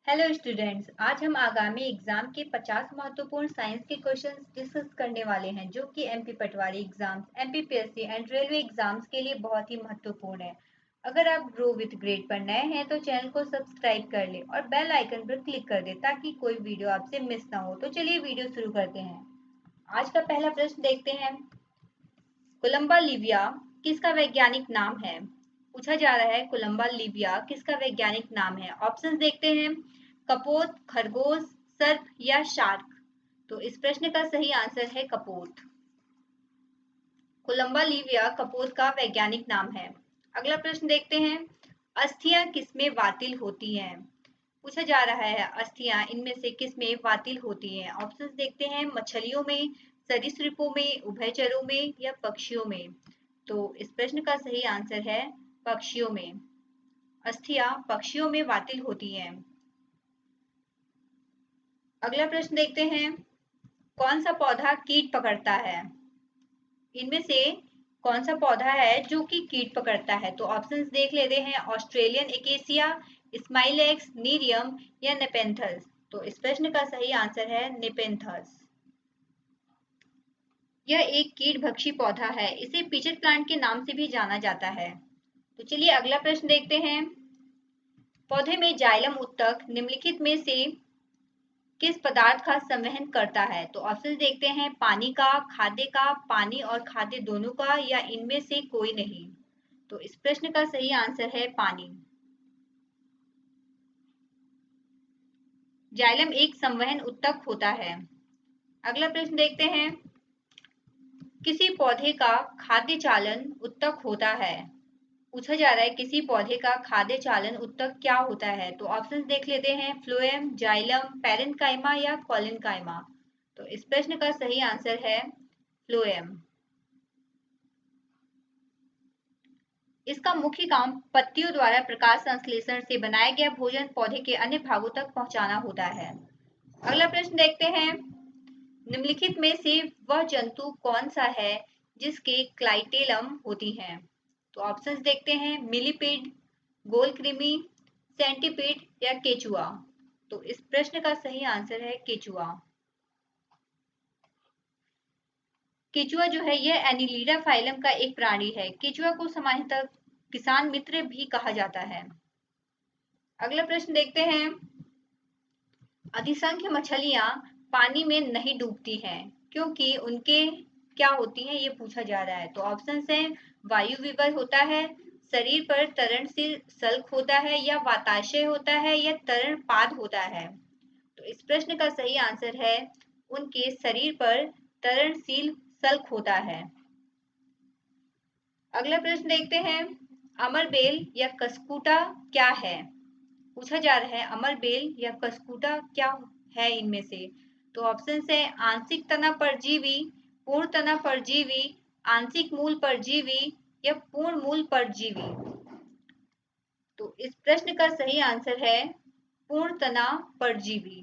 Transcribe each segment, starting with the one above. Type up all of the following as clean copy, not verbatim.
Hello students, आज हम आगामी एग्जाम के 50 महत्वपूर्ण साइंस के क्वेश्चंस डिस्कस करने वाले हैं जो कि MP Patwari exams, MPPSC and railway exams के लिए बहुत ही महत्वपूर्ण है। अगर आप ग्रो विद ग्रेड पर नए हैं तो चैनल को सब्सक्राइब कर ले और बेल आइकन पर क्लिक कर दे ताकि कोई वीडियो आपसे मिस ना हो। तो चलिए वीडियो शुरू करते हैं। आज का पहला प्रश्न देखते हैं। कोलंबा लिविया किसका वैज्ञानिक नाम है? पूछा जा रहा है कोलंबा लिविया किसका वैज्ञानिक नाम है। ऑप्शंस देखते हैं। कपोत, खरगोश, सर्प या शार्क। तो इस प्रश्न का सही आंसर है कपोत। कोलंबा लिविया कपोत का वैज्ञानिक नाम है। अगला प्रश्न देखते हैं। अस्थियां किसमें वातिल होती हैं? पूछा जा रहा है अस्थियां इनमें से किसमें वातिल होती हैं। ऑप्शंस देखते हैं। मछलियों में, सरीसृपों में, उभयचरों में या पक्षियों में। तो इस प्रश्न का सही आंसर है पक्षियों में। अस्थियां पक्षियों में वातिल होती हैं। अगला प्रश्न देखते हैं। कौन सा पौधा कीट पकड़ता है? इनमें से कौन सा पौधा है जो कि कीट पकड़ता है? तो ऑप्शंस देख लेते हैं। ऑस्ट्रेलियन एकेसिया, स्माइलेक्स, नीरियम या नेपेंथस। तो इस प्रश्न का सही आंसर है नेपेंथस। यह एक कीटभक्षी पौधा है। इसे पिजन प्लांट के नाम से भी जाना जाता है। तो चलिए अगला प्रश्न देखते हैं। पौधे में जाइलम उत्तक निम्नलिखित में से किस पदार्थ का संवहन करता है? तो ऑप्शन देखते हैं। पानी का, खाद्य का, पानी और खाद्य दोनों का या इनमें से कोई नहीं। तो इस प्रश्न का सही आंसर है पानी। जाइलम एक संवहन उत्तक होता है। अगला प्रश्न देखते हैं। किसी पौधे का खाद्य चालन उत्तक होता है? पूछा जा रहा है किसी पौधे का खाद्य चालन उत्तक क्या होता है। तो ऑप्शंस देख लेते हैं। फ्लोएम, जाइलम, पैरेन्काइमा या कोलेनकाइमा। तो इस प्रश्न का सही आंसर है फ्लोएम। इसका मुख्य काम पत्तियों द्वारा प्रकाश संश्लेषण से बनाया गया भोजन पौधे के अन्य भागों तक पहुंचाना होता है। अगला प्रश्न देखते हैं। निम्नलिखित में से वह जंतु कौन सा है जिसके क्लाइटेलम होती हैं? तो ऑप्शंस देखते हैं। मिलीपीड, गोलकृमि, सेंटीपीड या केचुआ। तो इस प्रश्न का सही आंसर है केचुआ। केचुआ जो है यह एनिलिडा फाइलम का एक प्राणी है। केचुआ को सामान्यतः किसान मित्र भी कहा जाता है। अगला प्रश्न देखते हैं। अधिसंख्य मछलियां पानी में नहीं डूबती हैं क्योंकि उनके क्या होती हैं ये पूछा जा रहा है। तो ऑप्शंस हैं। वायु विवर होता है, शरीर पर तरणशील सल्क होता है या वाताशय होता है या तरण पाद होता है। तो इस प्रश्न का सही आंसर है उनके शरीर पर तरणशील सल्क होता है। अगला प्रश्न देखते हैं। अमरबेल या कसकूटा क्या है? पूछा जा रहा है अमरबेल या कसकूटा क्या है इनमें से। तो ऑप्शन है। आंशिक तना परजीवी, पूर्ण तना परजीवी, आंशिक मूल परजीवी या पूर्ण मूल परजीवी। तो इस प्रश्न का सही आंसर है पूर्ण तना परजीवी।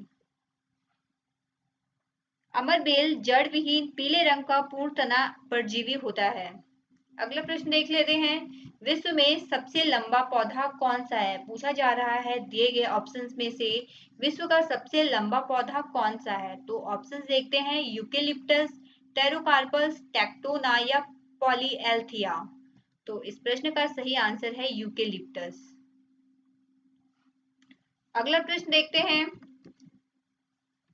अमरबेल जड़ विहीन पीले रंग का पूर्ण तना परजीवी होता है। अगला प्रश्न देख लेते हैं। विश्व में सबसे लंबा पौधा कौन सा है? पूछा जा रहा है दिए गए ऑप्शंस में से विश्व का सबसे लंबा पौधा कौन सा है। तो ऑप्शंस देखते हैं। यूकेलिप्टस, टेरोकार्पस, टेक्टोना या पॉलीएल्थिया। तो इस प्रश्न का सही आंसर है यूकेलिप्टस। अगला प्रश्न देखते हैं।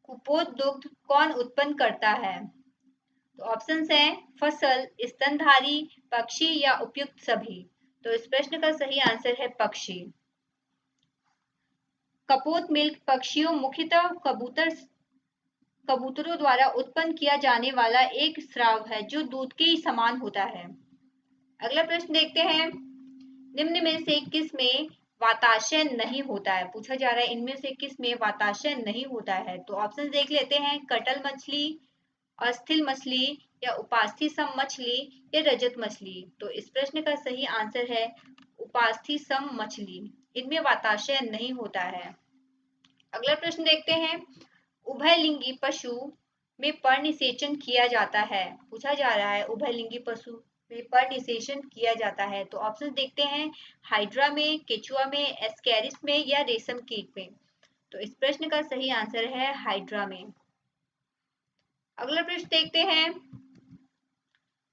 कुपोत दुग्ध कौन उत्पन्न करता है? तो ऑप्शंस हैं। फसल, स्तनधारी, पक्षी या उपयुक्त सभी। तो इस प्रश्न का सही आंसर है पक्षी। कपोत मिल्क पक्षियों मुख्यतः कबूतरों द्वारा उत्पन्न किया जाने वाला एक स्राव है जो दूध के ही समान होता है। अगला प्रश्न देखते हैं। निम्न में से किस में वाताशय नहीं होता है? पूछा जा रहा है इनमें से किस में वाताशय नहीं होता है। तो ऑप्शन देख लेते हैं। कटल मछली, अस्थिल मछली या उपास्थि सम मछली या रजत मछली। तो इस प्रश्न का सही आंसर है उपास्थि सम मछली। इनमें वाताशय नहीं होता है। अगला प्रश्न देखते हैं। उभयलिंगी पशु में पर्णनिषेचन किया जाता है। पूछा जा रहा है उभयलिंगी पशु में पर्णनिषेचन किया जाता है। तो ऑप्शन देखते हैं। हाइड्रा में, केचुआ में, एस्केरिस में या रेशम कीट में। तो इस प्रश्न का सही आंसर है हाइड्रा में। अगला प्रश्न देखते हैं,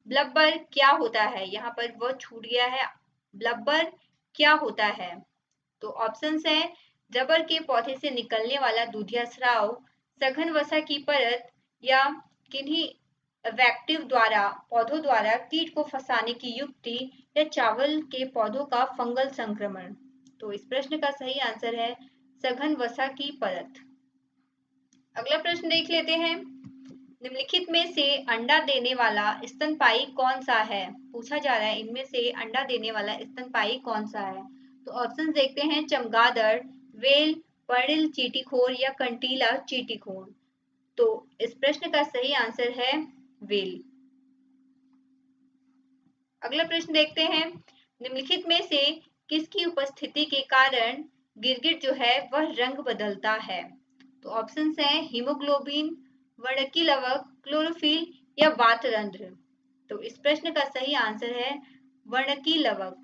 ब्लबर क्या होता है? यहाँ पर वह छूट गया है। ब्लबर क्या होता है? तो ऑप्शंस है, रबर के पौधे से निकलने वाला दूधिया स्राव, सघन वसा की परत, या किन्हीं वैक्टिव द्वारा पौधों द्वारा कीट को फंसाने की युक्ति, या चावल के पौधों का फंगल संक्रमण। तो इस प्रश्न का सही आंसर है सघन वसा की परत। अगला प्रश्न देख लेते हैं, निम्नलिखित में से अंडा देने वाला स्तनपायी कौन सा है? पूछा जा रहा है इनमें से अंडा देने वाला स्तनपायी कौन सा है? तो ऑप्शन देखते हैं, चमगादड़, वेल, पर्णिल चींटीखोर, या कंटीला चींटीखोर। तो इस प्रश्न का सही आंसर है वेल। अगला प्रश्न देखते हैं, निम्नलिखित में से किसकी उपस्थिति के कारण गिरगिट जो है वह रंग बदलता है? तो ऑप्शंस हैं, हीमोग्लोबिन, वर्णकी लवक, क्लोरोफिल, या वातरंध्र। तो इस प्रश्न का सही आंसर है वर्णकी लवक।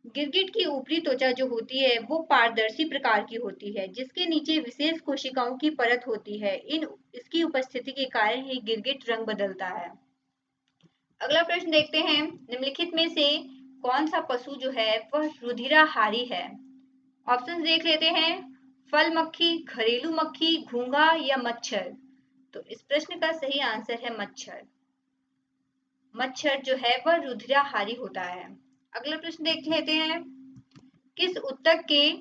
गिरगिट की ऊपरी त्वचा जो होती है वो पारदर्शी प्रकार की होती है, जिसके नीचे विशेष कोशिकाओं की परत होती है। इसकी उपस्थिति के कारण ही गिरगिट रंग बदलता है। अगला प्रश्न देखते हैं, निम्नलिखित में से कौन सा पशु जो है वह रुधिराहारी है? ऑप्शन देख लेते हैं, फल मक्खी, घरेलू मक्खी, घोंघा, या मच्छर। तो इस प्रश्न का सही आंसर है मच्छर। मच्छर जो है वह रुधिराहारी होता है। अगला प्रश्न देख लेते हैं, किस उत्तक के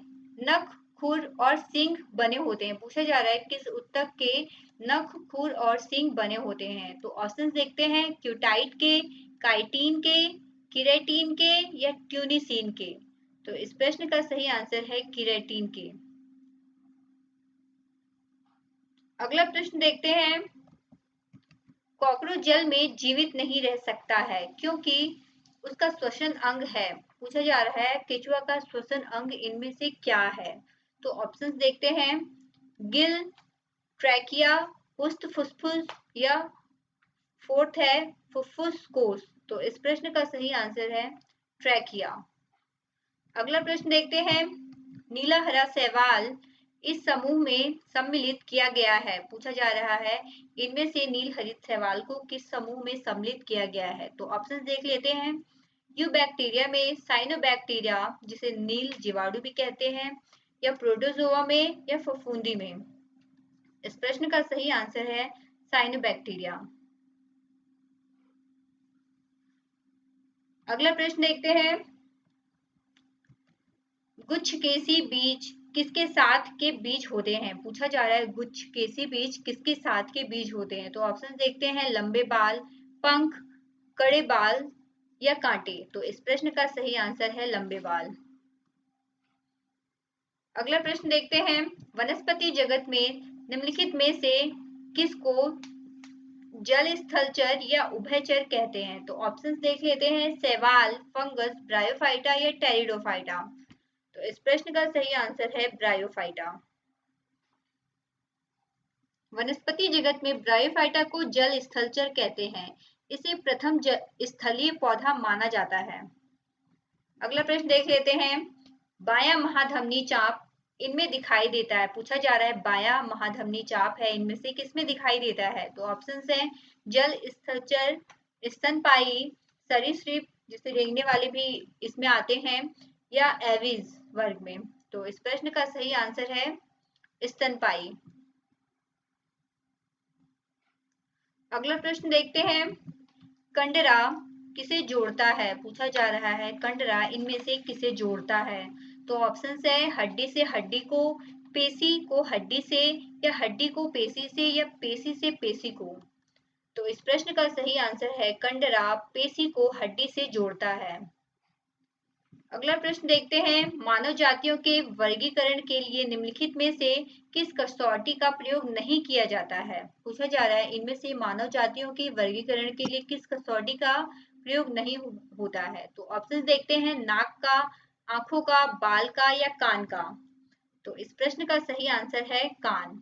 नख, खुर और सींग बने होते हैं? पूछा जा रहा है किस उत्तक के नख, खुर और सींग बने होते हैं? तो ऑप्शन देखते हैं, क्यूटाइट के, काइटिन के, किरेटिन के, या ट्यूनिसिन के। तो इस प्रश्न का सही आंसर है किरेटिन के। अगला प्रश्न देखते हैं, कॉकरोच जल में जीवित नहीं रह सकता है क्योंकि उसका श्वसन अंग है। पूछा जा रहा है केचुआ का श्वसन अंग इनमें से क्या है? तो ऑप्शंस देखते हैं, गिल, ट्रैकिया, पुष्ट फुसफुस, या फोर्थ है फुफ्फुस कोश। तो इस प्रश्न का सही आंसर है ट्रैकिया। अगला प्रश्न देखते हैं, नीला हरा शैवाल इस समूह में सम्मिलित किया गया है। पूछा जा रहा है इनमें से नील हरित शैवाल को किस समूह में सम्मिलित किया गया है? तो ऑप्शन देख लेते हैं, यूबैक्टीरिया में, साइनोबैक्टीरिया जिसे नील जीवाणु भी कहते हैं, या प्रोटोजोआ में, या फफूंदी में। इस प्रश्न का सही आंसर है साइनोबैक्टीरिया। अगला प्रश्न देखते हैं, गुच्छकेसी बीज किसके साथ के बीज होते हैं? पूछा जा रहा है गुच्छकेसी बीज किसके साथ के बीज होते हैं? तो ऑप्शन देखते हैं, लंबे बाल, पंख, कड़े बाल, या कांटे। तो इस प्रश्न का सही आंसर है लंबे बाल। अगला प्रश्न देखते हैं, वनस्पति जगत में निम्नलिखित में से किसको जल स्थलचर या उभयचर कहते हैं? तो ऑप्शंस देख लेते हैं, शैवाल, फंगस, ब्रायोफाइटा, या टेरिडोफाइटा। तो इस प्रश्न का सही आंसर है ब्रायोफाइटा। वनस्पति जगत में ब्रायोफाइटा को जल स्थलचर कहते हैं। इसे प्रथम स्थलीय पौधा माना जाता है। अगला प्रश्न देख लेते हैं, बायां महाधमनी चाप इनमें दिखाई देता है। पूछा जा रहा है बायां महाधमनी चाप है इनमें से किसमें दिखाई देता है? तो ऑप्शंस हैं, जल स्थलचर, स्तनपायी, सरीसृप जिसे रेंगने वाले भी इसमें आते हैं, या एविज वर्ग में। तो इस प्रश्न का सही आंसर है स्तनपायी। अगला प्रश्न देखते हैं, कंडरा किसे जोड़ता है? पूछा जा रहा है कंडरा इनमें से किसे जोड़ता है? तो ऑप्शंस है, हड्डी से हड्डी को, पेशी को हड्डी से, या हड्डी को पेशी से, या पेशी से पेशी को। तो इस प्रश्न का सही आंसर है कंडरा पेशी को हड्डी से जोड़ता है। अगला प्रश्न देखते हैं, मानव जातियों के वर्गीकरण के लिए निम्नलिखित में से किस कसौटी का प्रयोग नहीं किया जाता है? पूछा जा रहा है इनमें से मानव जातियों के वर्गीकरण के लिए किस कसौटी का प्रयोग नहीं होता है? तो ऑप्शन देखते हैं, नाक का, आंखों का, बाल का, या कान का। तो इस प्रश्न का सही आंसर है कान।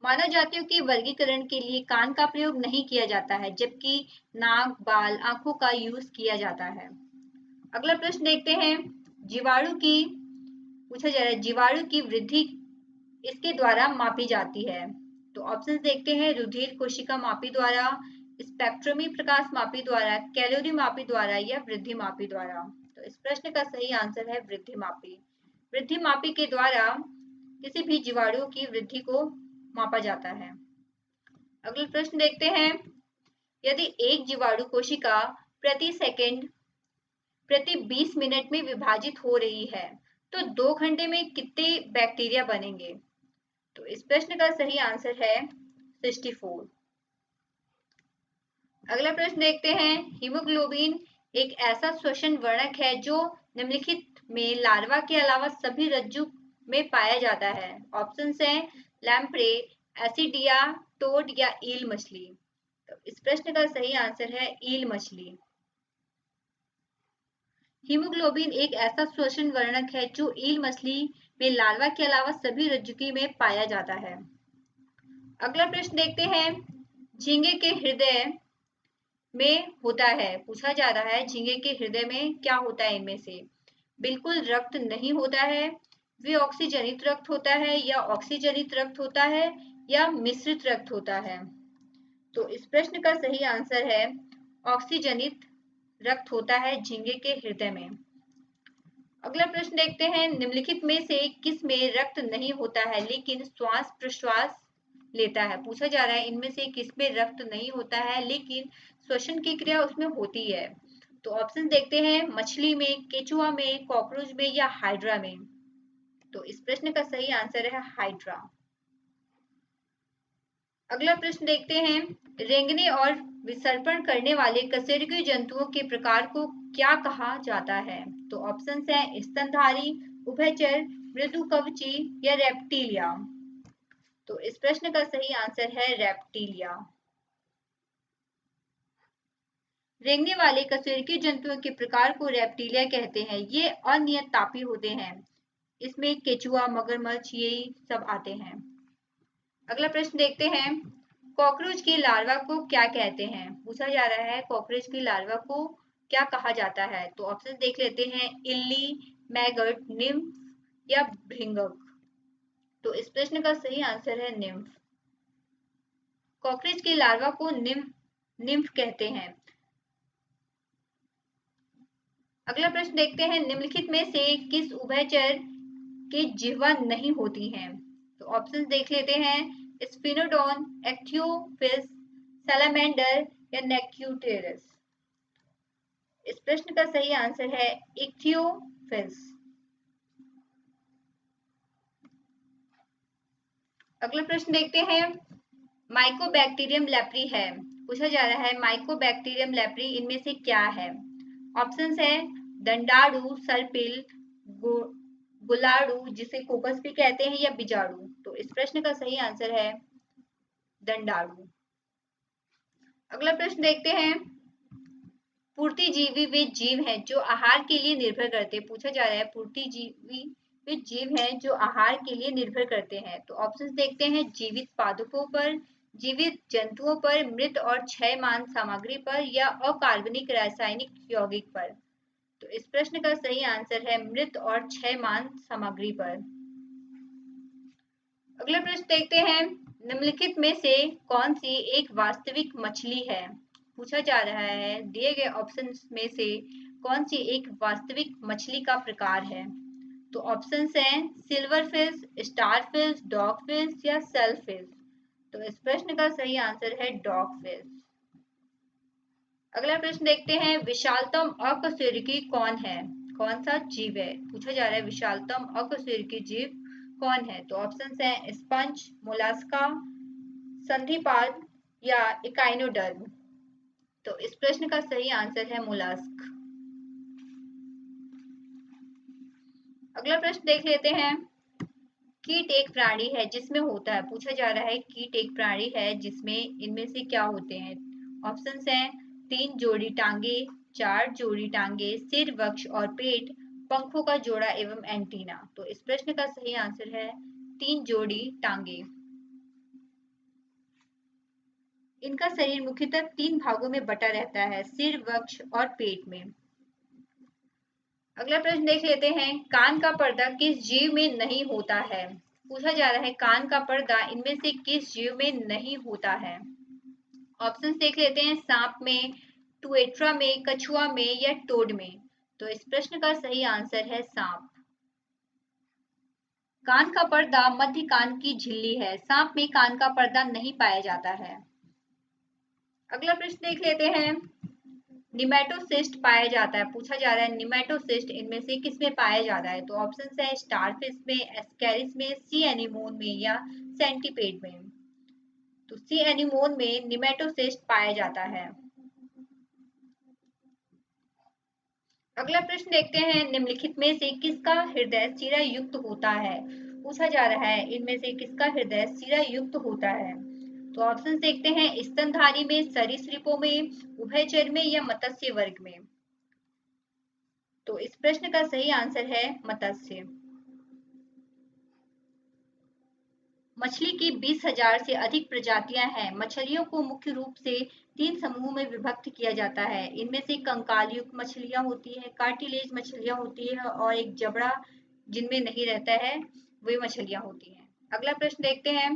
मानव जातियों के वर्गीकरण के लिए कान का प्रयोग नहीं किया जाता है, जबकि नाक, बाल, आंखों का यूज किया जाता है। अगला प्रश्न देखते हैं, जीवाणु की पूछा जा रहा है जीवाणु की वृद्धि इसके द्वारा मापी जाती है। तो ऑप्शन देखते हैं, रुधिर कोशिका मापी द्वारा, स्पेक्ट्रमी प्रकाश मापी द्वारा, कैलोरी मापी द्वारा या वृद्धि मापी द्वारा। तो इस प्रश्न का सही आंसर है वृद्धि मापी। वृद्धि मापी के द्वारा किसी भी जीवाणु की वृद्धि को मापा जाता है। अगला प्रश्न देखते हैं, यदि एक जीवाणु कोशिका प्रति सेकंड प्रति 20 मिनट में विभाजित हो रही है तो 2 घंटे में कितने बैक्टीरिया बनेंगे? तो इस प्रश्न का सही आंसर है 64। अगला प्रश्न देखते हैं, हीमोग्लोबिन एक ऐसा श्वसन वर्णक है जो निम्नलिखित में लार्वा के अलावा सभी रज्जु में पाया जाता है। ऑप्शंस हैं लैम्प्रे, एसिडिया, टोड या ईल मछली। तो इस प्रश्न का सही आंसर है ईल मछली। हीमोग्लोबिन एक ऐसा श्वसन वर्णक है जो ईल मछली में लार्वा के अलावा सभी रज्जुकी में पाया जाता है। अगला प्रश्न देखते हैं, झींगे के हृदय में होता है, पूछा जा रहा है झींगे के हृदय में क्या होता है इनमें से? बिल्कुल रक्त नहीं होता है, विऑक्सीजनित रक्त होता है या ऑक्सीजनित रक्त होता है या मिश्रित रक्त होता है? तो इस प्रश्न का सही आंसर है ऑक्सीजनित रक्त होता है झींगे के हृदय में। अगला प्रश्न देखते हैं, निम्नलिखित में से किस में रक्त नहीं होता है लेकिन श्वास प्रश्वास लेता है? पूछा जा रहा है इनमें से किस में रक्त नहीं होता है लेकिन श्वसन की क्रिया उसमें होती है। तो ऑप्शन देखते हैं, मछली में, केचुआ में, कॉकरोच में या हाइड्रा में। तो इस प्रश्न का सही आंसर है हाइड्रा। अगला प्रश्न देखते हैं, रेंगने और विसर्पण करने वाले कशेरुकी जंतुओं के प्रकार को क्या कहा जाता है? तो ऑप्शंस हैं स्तनधारी, उभयचर, मृदुकवची या रेप्टिलिया। तो इस प्रश्न का सही आंसर है रेप्टिलिया। रेंगने वाले कशेरुकी जंतुओं के प्रकार को रेप्टिलिया कहते हैं। ये अनियततापी होते हैं। इसमें केचुआ, मगरमच्छ यही सब आते हैं। अगला प्रश्न देखते हैं, कॉकरोच की लार्वा को क्या कहते हैं? पूछा जा रहा है कॉकरोच की लार्वा को क्या कहा जाता है? तो ऑप्शन देख लेते हैं, इल्ली, मैगट, निम्फ या भृंगक। तो इस प्रश्न का सही आंसर है निम्फ। कॉकरोच की लार्वा को निम्फ कहते हैं। अगला प्रश्न देखते हैं, निम्नलिखित में से किस उभयचर के जिह्वा नहीं होती हैं? तो ऑप्शन देख लेते हैं, स्फिनोडोन, एक्थियोफिस, सैलामेंडर या नेक्यूटेरस। इस प्रश्न का सही आंसर है इक्थियोफिस। अगला प्रश्न देखते हैं, माइकोबैक्टीरियम लेप्री है, पूछा जा रहा है माइकोबैक्टीरियम लेप्री इनमें से क्या है? ऑप्शंस है दंडाणु, सर्पिल, गुलाड़ू जिसे कोकस भी कहते हैं या बीजाणु। तो इस प्रश्न का सही आंसर है दंडाणु। अगला प्रश्न देखते हैं, पूर्तिजीवी वे जीव हैं जो आहार के लिए निर्भर करते हैं। पूछा जा रहा है पूर्तिजीवी वे जीव हैं जो आहार के लिए निर्भर करते हैं। तो ऑप्शंस देखते हैं, जीवित पादपों पर, जीवित जंतुओं पर, मृत और क्षयमान सामग्री पर या अकार्बनिक रासायनिक यौगिक पर। तो इस प्रश्न का सही आंसर है मृत और क्षयमान सामग्री पर। अगला प्रश्न देखते हैं, निम्नलिखित में से कौन सी एक वास्तविक मछली है? पूछा जा रहा है दिए गए ऑप्शंस में से कौन सी एक वास्तविक मछली का प्रकार है? तो ऑप्शंस हैं silver fish, star fish, dog fish या सेल फिश। तो इस प्रश्न का सही आंसर है डॉग फिश। अगला प्रश्न देखते हैं, विशालतम अकशेरुकी कौन है? कौन सा जीव है? पूछा जा रहा है विशालतम अकशेरुकी जीव कौन है? तो ऑप्शंस हैं स्पंज, मोलास्का, संधिपाद या इकाइनोडर्म। तो इस प्रश्न का सही आंसर है मोलास्क। अगला प्रश्न देख लेते हैं, कीट एक प्राणी है जिसमें होता है, पूछा जा रहा है कीट एक प्राणी है जिसमें इनमें से क्या होते हैं? ऑप्शंस हैं 3 जोड़ी टांगे, 4 जोड़ी टांगे, सिर, वक्ष और पेट, पंखों का जोड़ा एवं एंटीना। तो इस प्रश्न का सही आंसर है 3 जोड़ी टांगे। इनका शरीर मुख्यतः 3 भागों में बटा रहता है, सिर, वक्ष और पेट में। अगला प्रश्न देख लेते हैं, कान का पर्दा किस जीव में नहीं होता है? पूछा जा रहा है कान का पर्दा इनमें से किस जीव में नहीं होता है? ऑप्शंस देख लेते हैं, सांप में, टुएट्रा में, कछुआ में या टोड में। तो इस प्रश्न का सही आंसर है सांप। कान का पर्दा मध्य कान की झिल्ली है, सांप में कान का पर्दा नहीं पाया जाता है। अगला प्रश्न देख लेते हैं, निमेटोसिस्ट पाया जाता है। पूछा जा रहा है निमेटोसिस्ट इनमें से किस में पाया जाता है? तो ऑप्शन है स्टारफिश में, एस्केरिस में, सी एनीमोन में या सेंटीपेड में। तो सी एनीमोन में निमेटोसिस्ट पाया जाता है। अगला प्रश्न देखते हैं, निम्नलिखित में से किसका हृदय सिरा युक्त होता है? पूछा जा रहा है इनमें से किसका हृदय सिरा युक्त होता है? तो ऑप्शन देखते हैं, स्तनधारी में, सरीसृपों में, उभयचर में या मत्स्य वर्ग में। तो इस प्रश्न का सही आंसर है मत्स्य। मछली की 20,000 से अधिक प्रजातियां हैं। मछलियों को मुख्य रूप से 3 समूह में विभक्त किया जाता है। इनमें से कंकाल युक्त मछलियां होती है, कार्टिलेज मछलियां होती है और एक जबड़ा जिनमें नहीं रहता है वे मछलियां होती हैं। अगला प्रश्न देखते हैं,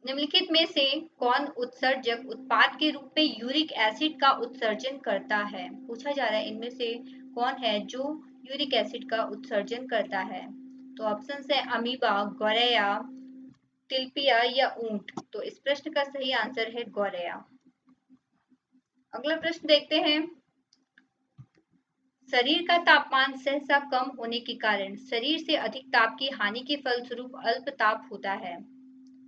निम्नलिखित में से कौन उत्सर्जक उत्पाद के रूप में यूरिक एसिड का उत्सर्जन करता है? पूछा जा रहा है इनमें से कौन है जो यूरिक एसिड का उत्सर्जन करता है? तो ऑप्शन है अमीबा, गोरैया, तिलपिया या ऊंट। तो इस प्रश्न का सही आंसर है गोरैया। अगला प्रश्न देखते हैं, शरीर का तापमान सहसा कम होने के कारण शरीर से अधिक ताप की हानि के फलस्वरूप अल्प ताप होता है।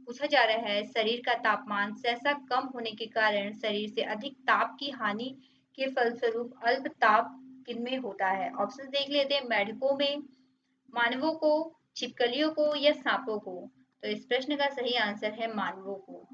पूछा जा रहा है शरीर का तापमान सहसा कम होने के कारण शरीर से अधिक ताप की हानि के फलस्वरूप अल्प ताप किनमें होता है? ऑप्शन देख लेते हैं, मेढकों में, मानवों को, छिपकलियों को या सांपों को। तो इस प्रश्न का सही आंसर है मानवों को।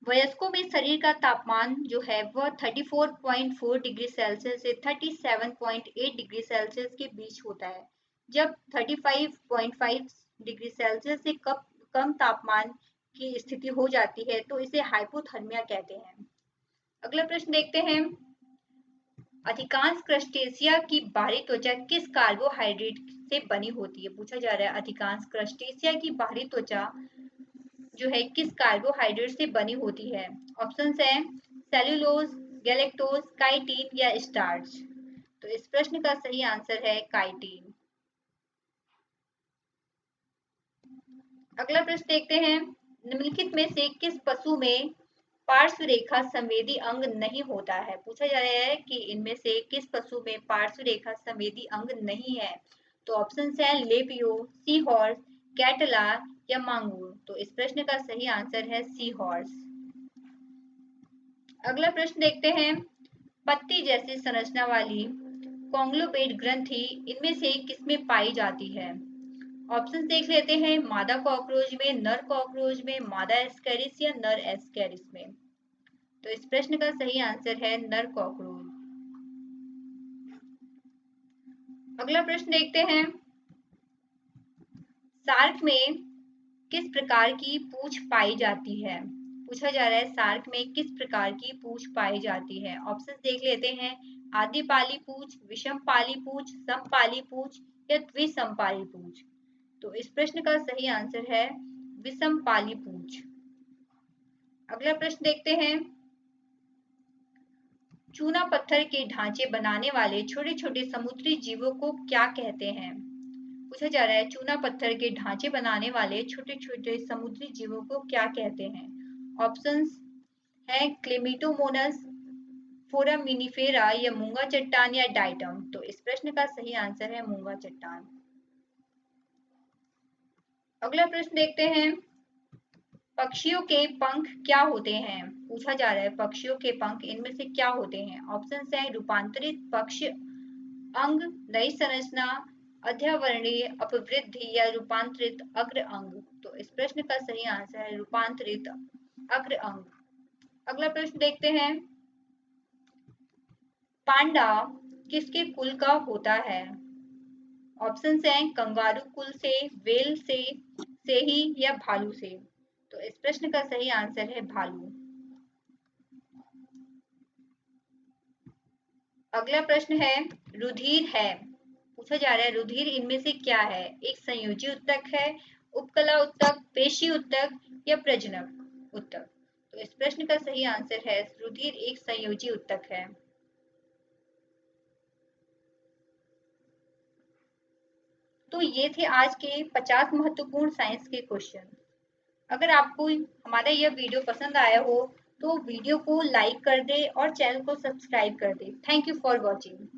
वयस्कों में शरीर का तापमान जो है वह 34.4 डिग्री सेल्सियस से 37.8 डिग्री सेल्सियस के बीच होता है। जब 35.5 डिग्री सेल्सियस से कम तापमान की स्थिति हो जाती है तो इसे हाइपोथर्मिया कहते हैं। अगला प्रश्न देखते हैं, अधिकांश क्रस्टेशिया की बाहरी त्वचा किस कार्बोहाइड्रेट से बनी होती है? पूछा जा रहा है अधिकांश क्रस्टेशिया की बाहरी त्वचा जो है किस कार्बोहाइड्रेट से बनी होती है? ऑप्शंस है सेल्यूलोज, गैलेक्टोज, काइटिन या स्टार्च। तो इस प्रश्न का सही आंसर है काइटिन। अगला प्रश्न देखते हैं, निम्नलिखित में से किस पशु में पार्श्व रेखा संवेदी अंग नहीं होता है? पूछा जा रहा है कि इनमें से किस पशु में पार्श्व रेखा संवेदी अंग नहीं है? तो ऑप्शन है लेपियो, सी हॉर्स, कैटला या मांगूर। तो इस प्रश्न का सही आंसर है सी हॉर्स। अगला प्रश्न देखते हैं, पत्ती जैसी संरचना वाली कॉन्ग्लोमेरेट ग्रंथि इनमें से किसमें पाई जाती है? ऑप्शन देख लेते हैं, मादा कॉकरोच में, नर कॉकरोच में, मादा एस्केरिस या नर एस्केरिस में। तो इस प्रश्न का सही आंसर है नर कॉकरोच। अगला प्रश्न देखते हैं, शार्क में किस प्रकार की पूंछ पाई जाती है? पूछा जा रहा है शार्क में किस प्रकार की पूंछ पाई जाती है? ऑप्शन देख लेते हैं, आदिपाली पूंछ, विषमपाली पूंछ, समपाली पूंछ या द्विसमपाली पूंछ। तो इस प्रश्न का सही आंसर है विषमपाली पूंछ। अगला प्रश्न देखते हैं, चूना पत्थर के ढांचे बनाने वाले छोटे छोटे समुद्री जीवों को क्या कहते हैं? पूछा जा रहा है चूना पत्थर के ढांचे बनाने वाले छोटे छोटे समुद्री जीवों को क्या कहते हैं? ऑप्शंस है क्लेमिटोमोनस, फोरामिनिफेरा या मूंगा चट्टान या डाइटम। तो इस प्रश्न का सही आंसर है मूंगा चट्टान। अगला प्रश्न देखते हैं, पक्षियों के पंख क्या होते हैं? पूछा जा रहा है पक्षियों के पंख इनमें से क्या होते हैं? ऑप्शन है रूपांतरित पक्ष अंग, नई संरचना, अध्यावरणीय अपवृद्धि या रूपांतरित अग्र अंग। तो इस प्रश्न का सही आंसर है रूपांतरित अग्र अंग। अगला प्रश्न देखते हैं, पांडा किसके कुल का होता है? ऑप्शन है कंगारू कुल से, वेल से ही या भालू से। तो इस प्रश्न का सही आंसर है भालू। अगला प्रश्न है रुधिर है, पूछा जा रहा है रुधिर इनमें से क्या है? एक संयोजी उत्तक है, उपकला उत्तक, पेशी उत्तक या प्रजनक उत्तक? तो इस प्रश्न का सही आंसर है रुधिर एक संयोजी उत्तक है। तो ये थे आज के 50 महत्वपूर्ण साइंस के क्वेश्चन। अगर आपको हमारा यह वीडियो पसंद आया हो तो वीडियो को लाइक कर दे और चैनल को सब्सक्राइब कर दे। Thank you for watching.